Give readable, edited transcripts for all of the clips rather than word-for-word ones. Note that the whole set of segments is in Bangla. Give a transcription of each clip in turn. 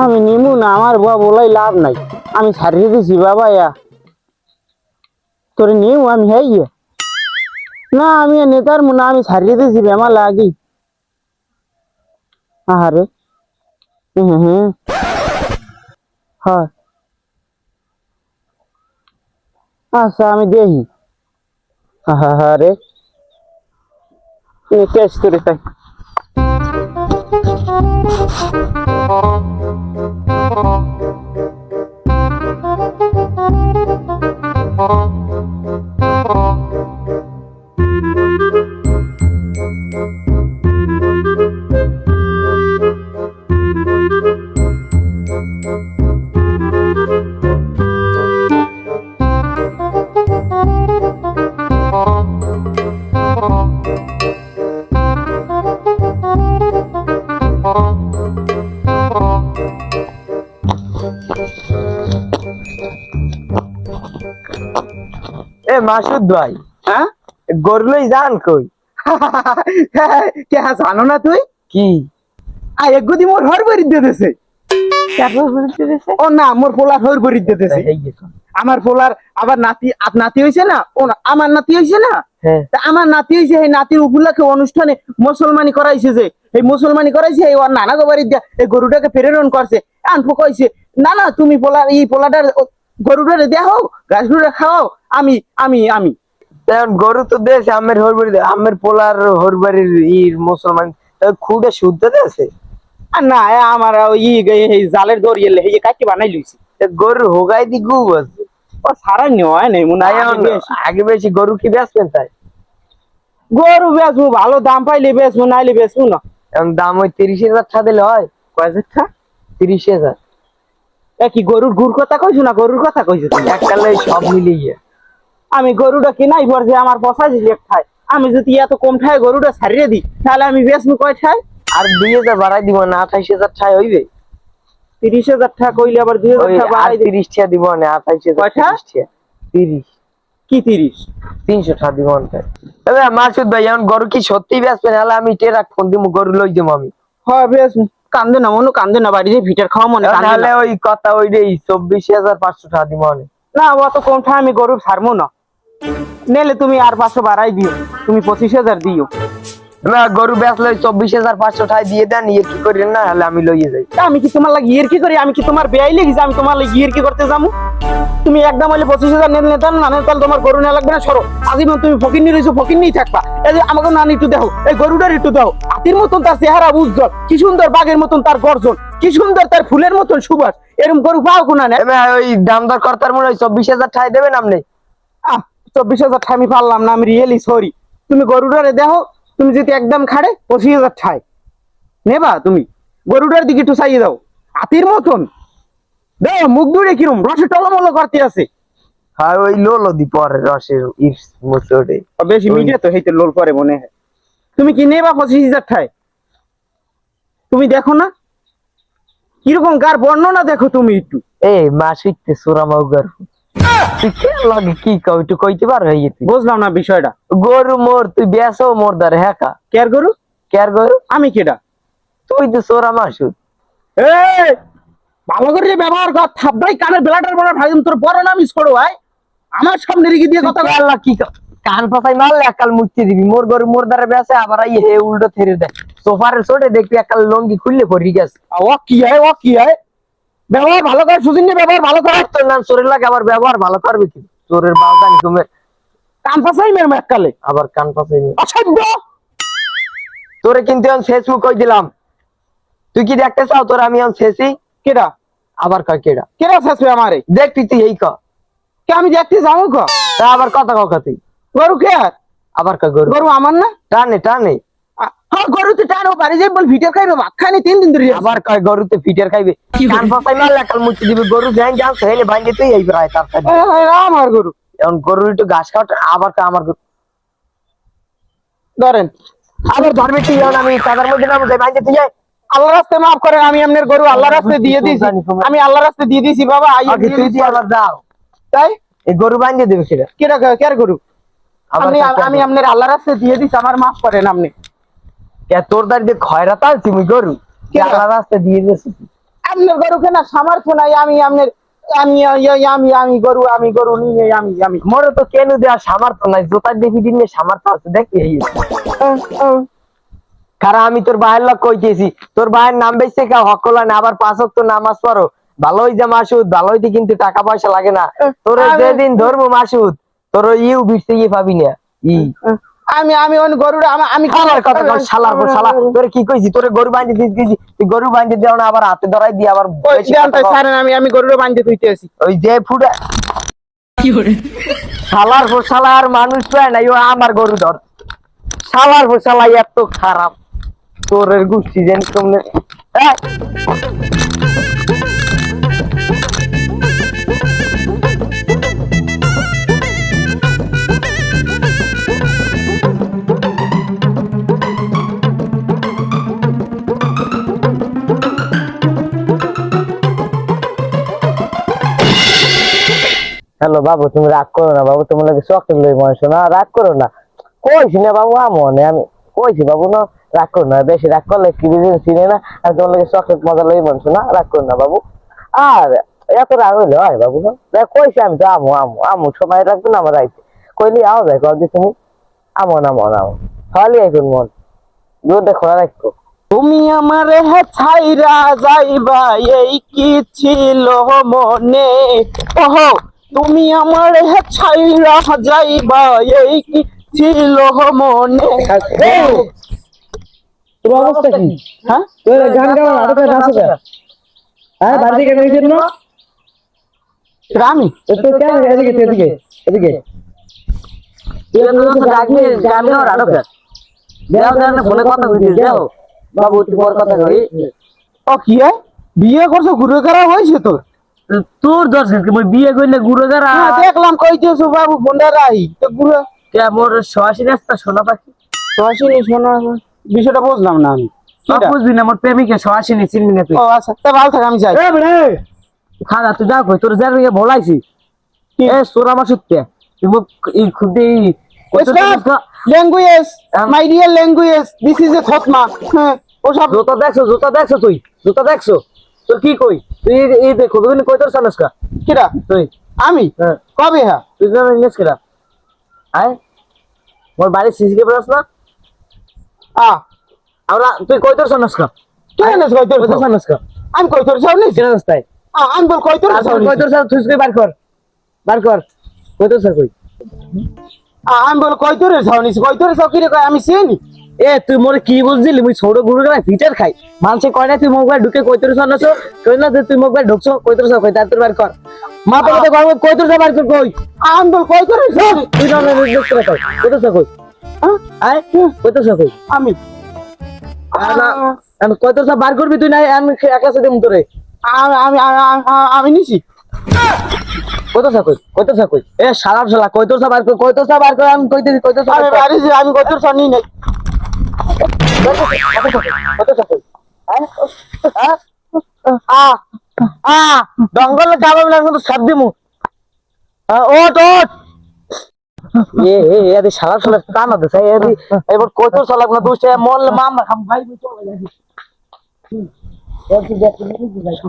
আমি নিমু না, আমার বাবা বলাই লাভ নাই, আমি ছাড়িয়ে দিছি বাবা। তোরে নিউ আমি হ্যাঁ না, আমি নেতার মুনা, আমি ছাড়িয়ে দিছি বেমা লাগি। আরে হ্যাঁ হ্যাঁ আচ্ছা আমি দেখি। হ্যাঁ রে টেস্ট করে তাই। এ মাসুদ ভাই, হ্যাঁ গরুলই জান কই? কে জানো না তুই? কি একগুদি মোর হর বরি দিতেছে। ও না, মোর পোলার হর বরি দিতেছে। আমার পোলার আবার নাতি নাতি হইছে না, ও না আমার নাতি হইছে না। তা আমার নাতি হইছে, এই নাতির উপলক্ষে অনুষ্ঠানে মুসলমানি করাইছে, যে এই মুসলমানি করাইছে এই ওর নানা গো বাড়ি দিয়া এই গরুটাকে প্রেরণ করছে। আনফু কইছে না না তুমি পোলার এই পোলাটার গরুটারে দেখো, ঘাসগুলো খাও, আমি আমি আমি গরু তো দেশ আমের হরবাড়ি, আমের পোলার হরবাড়ির মুসলমান খুঁড়ে শুদ্ধ আছে। আর না আমার এই জালের দড়ি এলে এই কাটি বানাই লইছি। গরু হোগাই দি গু আছে, ও সারা নয় নাই মনে হয়। আগে বেশি গরু কি বেচবেন? তাই গরু বেচবো, ভালো দাম পাইলে বেচবো, নাইলে বেচবো না। এখন দাম ওই 30,000 টাকা দিলে হয়। কয় হাজার? 30,000। কি গরুর গুড় কথা কইছো না গরুর কথা কইছো? এককালে সব মিলিয়ে আমি গরুটা কিনাই পড়ছে আমার 85 ঠায়। আমি যদি এত কম ঠায় গরুটা ছাড়িয়ে দিই তাহলে আমি বেচবো কয় ঠায়? আর 2,000 বাড়াই দিব না, 28,000 টাকা হইবে। 30,000 টাকা কইলে আবার 2,000 টাকা বাড়াই 30 টাকা দিব না, 28,000 টাকা। 30 কি 30? 300 টাকা দিব না। তবে মাসুদ ভাই, এখন গরু কি সত্যি বেচবেন? নাহলে আমি টেরা ফোন দিব, গরু লই দিব আমি। হ্যাঁ বেশ, কান্দে না মনে, কান্দে না, বাড়িতে ভিটার খাওয়া মনে। তাহলে ওই কথা ওই রে 24,500 টাকা দিব না। না অত কম ঠায় আমি গরু ছাড়বো না। নেলে তুমি আর 500 বাড়াই দিও, তুমি 25,000 দিও। না গরু বেচলে 24,500 টাকা দিয়ে দেন, ইয়ে কি করেন না, হলে আমি লইয়ে যাই। আমি কি তোমার লাগি ইয়ের কি করি? আমি কি তোমার বেয়াই লেগেছি আমি তোমার লাগি ইয়ের কি করতে যাবো? তুমি একদম হইলে 25,000 নিতাম না, তাহলে তোমার গরু নেওয়া লাগবে না। সরো আজীবন তুমি ফকির নিয়ে রয়েছো, ফকির নিয়ে থাকবা। এই যে আমাকে নানি একটু দেখো, এই গরুটার একটু দাও। হাতির মতন তার চেহারা উজ্জ্বল, কি সুন্দর বাঘের মতন তার গর্জন, কি সুন্দর তার ফুলের মতন সুবাস। এরকম গরু পাও কোনা না? ওই দাম দর কর্তার মনে হয় 24,000 টাকা দেবেন আপনি। 24,000 টাকা আমি পারলাম না, আমি রিয়েলি সরি। তুমি গরুটারে দেখো, তুমি যদি একদম খাড়ে 25,000 টাকা নেবা। তুমি গরুটার দিকে একটু চাইয়ে দাও, হাতির মতন দেখো, মুখ দূরে কিরম রসে টলমল করতে আছে। হ্যাঁ ওই লোল দি পরে রসের মুসড়ে বেশি মিডিয়া তো হইতে লোল করে মনে হয়। তুমি কি নেবা 25,000 টাকা? তুমি দেখো না কিরকম গার বর্ণনা দেখো তুমি একটু। এই মাসিতে সোরা মাউগার লাগে কি কও একটু কইতে পারো? বুঝলাম না বিষয়টা। গরু মোর তুই বেসো মোর দারে হ্যাকা কেয়ার গরু? কেয়ার গরু আমি কেডা? তুই তো সোরা মাসুদ। এই ভালো করে ব্যবহার কর, থাবড়াই কানের বেলাটার বড় ভাই তোর বড় নামই ছোড়ো ভাই। আমার সামনে রেখে দিয়ে কথা বল। আল্লাহ কি কান ফাসাই মারলে একাল মুক্তি দিবি। মোর গরু মোর দারে বেসে আবার আই হে উল্টো থেরে দেয়। সোফারে ছোটে দেখবি একাল লঙ্গি খুললে পড়ি গেছে। ও কি হয়, ও কি হয়? ব্যবহার ভালো কর সুদিন, ব্যবহার ভালো কর। তোর নাম চোরের লাগে, আবার ব্যবহার ভালো করবে কি? চোরের বালতানি তুমি কান ফাসাই মের এককালে, আবার কান ফাসাই অসভ্য। তোরে কিন্তু আমি ফেসবুক কই দিলাম, তুই কি দেখতে চাও? তোর আমি শেষই কেডা? আবার কয় কেডা? কেডা শেষে আমারে দেখবি তুই এই ক কে আমি দেখতে যাবো ক? তা আবার কথা ক তুই গরু কে? আবার কয় গরু? গরু আমার না? টানে টানে হ্যাঁ গরুতে টানো বাড়ি যাই বল ভিডিও খাইবে ভাত খাইনি 3 দিন ধরে আবার কয় গরুতে ফিটার খাইবে কান পাতাই মারলে একাল মুচি দিবে গরু যাই যাও হেলে বাইন্দে তুই এই প্রায় তাড়াতাড়ি আমার গরু এখন গরু একটু ঘাস খাওয়া আবার তো আমার গরু ধরেন আবার ধর্মে কি হন আমি তাদের মধ্যে নাম যাই বাইন্দে তুই যাই আল্লাহ রাস্তায় মাফ করেন আমি আপনার গরু আল্লাহ রাস্তায় দিয়ে দিয়েছি আমি আল্লাহ রাস্তায় দিয়ে দিয়েছি বাবা আগে তুই দিয়ে আবার দাও তাই এই গরু বাইন্দে দেবে সেটা কেরা কের গরু আপনি আমি আপনার আল্লাহ রাস্তায় দিয়ে দিয়েছি আমার মাফ করেন আপনি কে তোর দাঁড়িয়ে খয়রাত আনছি মুই গরু আল্লাহ রাস্তা দিয়ে দিয়েছি আপনার গরু কেনা সামর্থ্য নাই আমি আপনার আমি গরু নিয়ে আমি মোর তো কেন দেওয়া সামর্থ্য নাই জোতার দেখি দিন সামর্থ্য আছে দেখি কারণ আমি তোর ভাইয়ের লোক কইতেছি তোর ভাইয়ের নাম বেচছে কে হকলা না আবার 5 ওয়াক্ত নামাজ পড়ো ভালোই যে মাসুদ ভালোইতে কিন্তু টাকা পয়সা লাগে না তোর যেদিন ধরবো মাসুদ তোর ইউ বিটতে পাবি না আমি ওই গরুটা আমি খাবার কথা কই শালার পর শালা তোরে কি কইছি তোরে গরু বাঁধি দিছি তুই গরু বাঁধি দেও না আবার হাতে ধরাই দি আবার ছাড়েন আমি গরুটা বাঁধতে থইতে আছি ওই যে ফুটা কি করে শালার পর শালার মানুষ পায় না ও আমার গরু ধর শালার পর শালা এত খারাপ তোরের গুষ্টি যেন কমনে হ্যালো বাবু তুমি রাগ করো না বাবু তোমার লাগে চকলেট লই মানুষ না রাগ করো না কইছি না বাবু আমনে আমি কইছি বাবু না রাগ করো না বেশি রাগ করলে কি বুঝেন চিনে না আর তোমার লাগে চকলেট মজা লই মানুষ না রাগ করো না বাবু আর এত রাগ হইলে হয় বাবু না কইছি আমি তো আমু সময় রাখবো না আমার রাইতে কইলি আও যাই কদি তুমি আমন খালি এখন মন দুধে খোলা রাখো তুমি আমার ছাইরা যাইবা এই কি ছিল মনে ওহো তুমি আমার ছাইরা যাইবা এই কি ছিল মনে তোর অবস্থা কি হ্যাঁ তোর গান গাওয়া নাটকের নাচে হ্যাঁ বাড়ি থেকে বেরিয়ে না আমি তো কেন এদিকে বাবু তোমার কথা কই ও কি বিয়ে করছো ঘুরে করা হয়েছে তোর তোর দর্শন বিয়ে করলে গুরু গারা দেখলাম কইতেছো বাবু ফোনটা রাই তো ঘুরে মোর সহাসী রাস্তা সোনা পাখি সহাসিনী শোনা বিষয়টা বুঝলাম না আমি বুঝবি না মোর প্রেমিকা সহাসিনী চিনবি না তুই ও আচ্ছা তা ভালো থাক আমি যাই খানা তুই যা কই তোর যার ভোলাইছি এ সোরা মাসুতে তুমি এই খুদে language my dear language this is a থতমা ওসব জুতা দেখছো তুই জুতা দেখছো তোর কি কই তুই এই দেখো তুমি কই তোর সানসকা কিরা তুই আমি কবে হ্যাঁ তুই জানো ইংলিশ কিরা আয় মোর বাড়ি সিসি ক্যামেরা আছে না আমরা তুই কই তোর সানসকা কেন কই তোর সানসকা আমি কই তোর সামনে কেন রাস্তায় আমি বল কই তোর কই তোর সাথে তুই বার কর কই তোর সাথে কই আমি বল কই তোর ছাউনি কই তোর ছাউ কি রে কই আমি চিনি এ তুই মোরে কি বুঝছিলি মুই ছোট গুরু গলা ফিটার খাই মানছে কয় না তুই মোবাইল ঢুকে কই তোর সানছো কই না তুই মোবাইল ঢুকছো কই তোর সাথে কই তার তোর বার কর মা তো কথা কই তোর সাথে বার কর কই আমি বল কই তোর ছাউ তুই না নির্দেশ করে কই কই তোর সাথে কই আয় কই তোর সাথে কই আমি আমি কই তোর সাথে বার করবি তুই না আমি একা সাথে দেম তোরে আমি আমি নিছি কত সাকই এ শালা কই তোর সাথে বার কর কই তোর সাথে বার কর আমি কইতেছি কই তোর সাথে আমি কই তোর ছাউ নি নাই জঙ্গল যাবো না কিন্তু সাপ দিমু ওট শালা টানা দিছে এবার কই তোর চালাক না দুষ্টে মল মামলা খাম ভাই চলে যাবি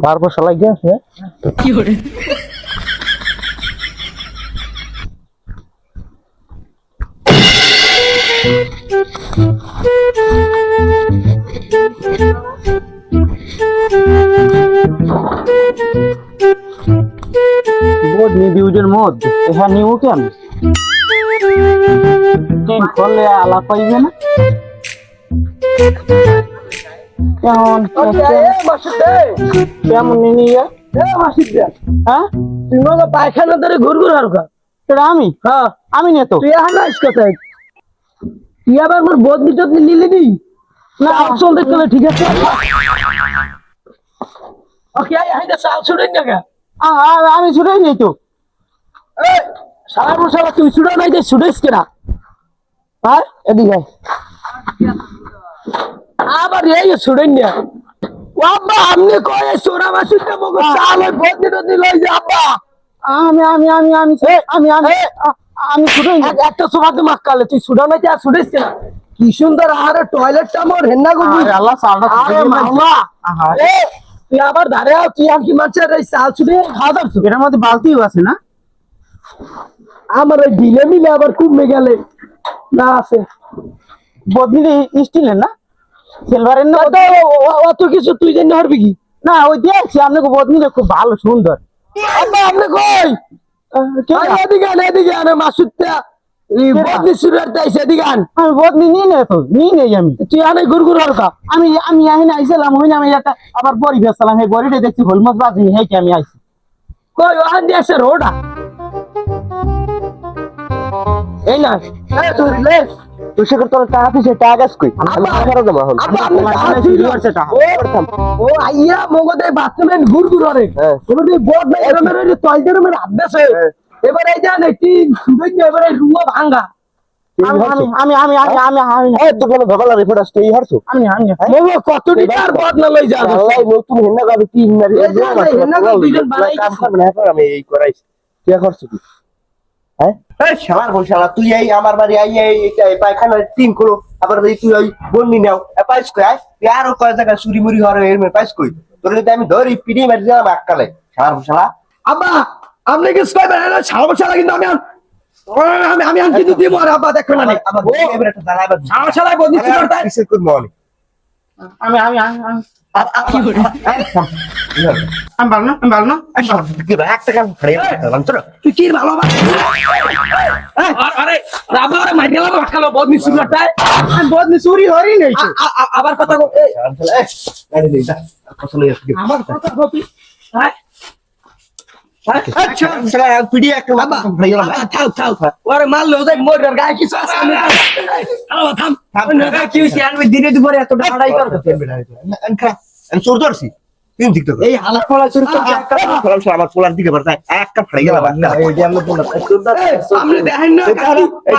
বারবার শালা গিয়েছে কি করে বোর্ড নিউজের মদ এখানে নিউ কেন তিন করলে আলাপ পাইবে না কেমন নিয়ে হ্যাঁ তুই মনে পায়খানা ধরে ঘুর ঘুর আর আমি হ্যাঁ আমি নে তো তুই এখন আইস কোথায় তুই আবার আমার বদলি টদলি নিলি নি না চল দেখতে হবে, ঠিক আছে ওকে আই দা সাল ছুড়ে না কে আমি ছুটেই নেই তো। এই সারা বছর তুই ছুড়ে নাই যে ছুড়েছ কেনা হ্যাঁ এদিকে আয়। আবার এই ছুড়ে না আব্বা আমনে কয় সোরা মাসুটা মগো চাল ওই বদলি টদলি লই যা আব্বা আমি আমি আমি আমি আমি আমি আমি ছুটেই নেই। একটা সোফাতে মাক্কালে তুই ছুড়া নাই আর ছুড়েছ কেনা কি সুন্দর আরে টয়লেটটা মোর হেন্না গো আরে আল্লাহ সালটা আরে মামা এ তুই আবার ধারে আও, তুই আর কি মাছের এই চাল ছুড়ে খাওয়া দাও এটার মধ্যে বালতিও আছে না? আমার ওই ঢিলে মিলে আবার কমে গেলে না আছে বদলি স্টিলের না, সিলভারের না? অত কিছু তুই জানি হরবি কি না ওই দেখছি আপনাকে বদলি খুব ভালো সুন্দর। আব্বা আপনি কই এদিকে আনে মাসুদটা এই বদলি সুরের তাইছে এদিকে আন আমি বদলি নিয়ে নেই তো, নিয়ে নেই আমি। তুই আনে গুরগুর হরকা আমি আমি আহিনা আইছিলাম, হইনা আমি একটা আবার বড়ি বেচলাম, এই বড়িটা দেখছি হলমাস বাজি হেঁটে আমি আইছি। কই ওখান দিয়ে আসে রোডা এই না তুই লে তুই সে তোর টাকা দিছে, টাকা গাছ কই? আব্বা, দেবো এখন। আব্বা, আপনি আমার টাকা টাকা চুরি চুরি করছে করছে টাকা। ও আইয়া মগদে বাথরুমে গুরগুর হরে হ্যাঁ। এবার এই বড় না এরমের এই টয়লেটের মধ্যে আদ্দেছে এবার এই জান একটি সুদই এবার এই রুয়া ভাঙা আমি আমি আমি আমি আমি এই তো কোনো ভগলা রিপোর্ট আসছে এই হারছো আমি আমি মগো কত টাকার বদলা লই যা আল্লাহ নতুন হেন্না গাবি তিন মারি এই যে হেন্না গাবি দুইজন বানাই কাম করবে না এখন আমি এই করাইছি কি করছো কি হ্যাঁ এই শালার বল শালা তুই এই আমার বাড়ি আই এই পায়খানার টিন খুলো আবার এই তুই ওই বন্নি নাও পাইস কই আয় তুই আরো কয় জায়গা চুরি মুড়ি হরে এর মে পাইস কই তোর যদি আমি ধরি পিড়ি মারি দিলাম এককালে শালার বল শালা আব্বা আপনি কি কইবেন না সামসা কিন্তু আমি আমি কিন্তু দিব আর আব্বা দেখবেন না আবার এবারে একটা দাঁড়া আবার সামসা বদলি করতে কিসের কর মনে আমি আমি আমি কি করে আমি ভালো না, আমি ভালো না। কি রে একটা কাম ফড়ে গেলাম তোর তুই কি ভালোবাস আরে আবার মার গেলাম রাখালো বদলি সুরটায় আমি বদলি চুরি হরি নেই তো। আবার কথা বল গাড়ি দে দা কত লই আসবি আবার কথা বলবি হ্যাঁ আচ্ছা শালা পিড়ি একটা বাবা ফড়ে গেলাম থাও থাও ওরে মাল লো যাই মোর গায়ে কিছু আছে আমি হ্যালো থাম কি হইছে আমি দিনে দুপুরে এত ডাড়াই কর চোর ধরছি তিন দিক তো এই হালা ফলা শুরু করে আমার পোলার দিকে বাড়তায় একটা ফড়ে গেলাম আপনি দেখেন না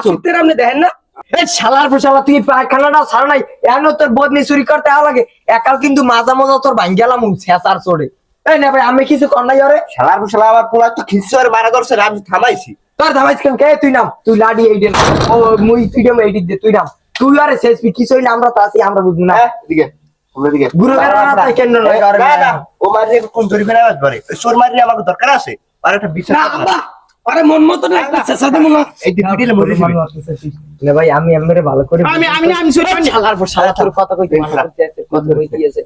সত্যের আপনি দেখেন না এই শালার ফসালা তুই পায়খানাটা ছাড় নাই এনো তোর বদনি চুরি করতে আ লাগে একাল কিন্তু মাজা মাজা তোর ভাঙ গেলাম ছেসার চড়ে এই না ভাই আমি কিছু কর নাই ওরে শালার ফসলা আমার পোলার তো খিস্সি আর মারা ধরছে আমি থামাইছি তোর ধামাইছ কেন কে তুই নাম তুই লাডি এই দেন ও মুই তুই দেম এই দে তুই নাম তুই আরে শেষ কিছু হইলে আমরা তো আছি আমরা বুঝবো না দিকে দিকে গুরু না তাই কেন না করে না ও মারি কোন জরিবে না করে চোর মারি আমাকে দরকার আছে আর একটা বিচার না আব্বা আরে মন মতো না শেষা দেব না এই পিটিলে মরে যাবে না ভাই আমি আমরে ভালো করে আমি আমি আমি চুরি হরি। শালার পর শালা তোর কথা কইতে মানা করতে আছে কথা কইতে আছে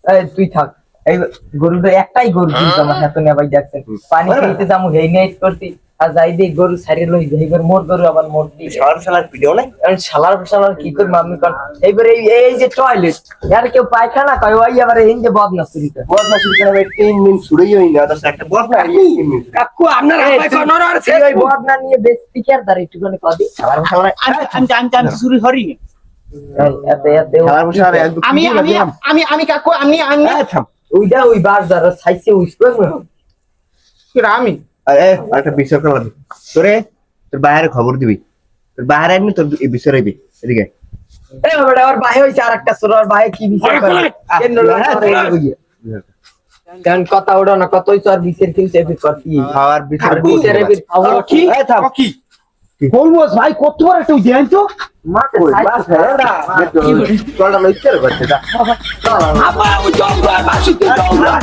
এই তুই থাক এই গরুটা একটাই গরু কিন্তু আমার হাতে না ভাই দেখছেন পানি খেতে যামু হেই নেট করতি আর যাই দি গরু ছাড়ি লই যাই গরু মোর গরু আবার মোর দি শালার ভিডিও নাই শালার কি করে মাম্মি কর এইবার এই যে টয়লেট यार কেউ পায়খানা কয় ওই আবার এই যে বদনা চুরি করে বস না শুরু করে 3 মিনিট ছুড়েই হই না তার একটা বস না 3 মিনিট কাকু আপনার আপায় কোন আর সেই ওই বদনা নিয়ে বেশি কি আর দাঁড়ি একটুখানি কদি শালার ফসলা আমি চুরি হরি নি। এতে এতে শালার ফসলা একদম আমি আমি আমি আমি কাকু আমি আমি থাম ওইটা ওই বাস যারা সাইছে ওই আমি আরে একটা বিচার করলাম তোরে তোর বাইরে খবর দিবি তোর বাইরে এমনি তোর এই বিচার হইবি এদিকে এই বাবাটা আর ভাই হইছে আরেকটা সুরার ভাই কি বিষয় করে কেন লড়াই হইছে কারণ কথা ওড়া না কতই তো আর বিচার কিন্তু এবির করতি খাওয়ার বিচার বিচার এবির খাওয়া কি এই থাম কি বলবস ভাই কত বড় একটু দেন তো। মাতে ওই বাস হেডা চলটা লইতে করতে দা আপা ওই জঙ্গল বাসুতে জঙ্গল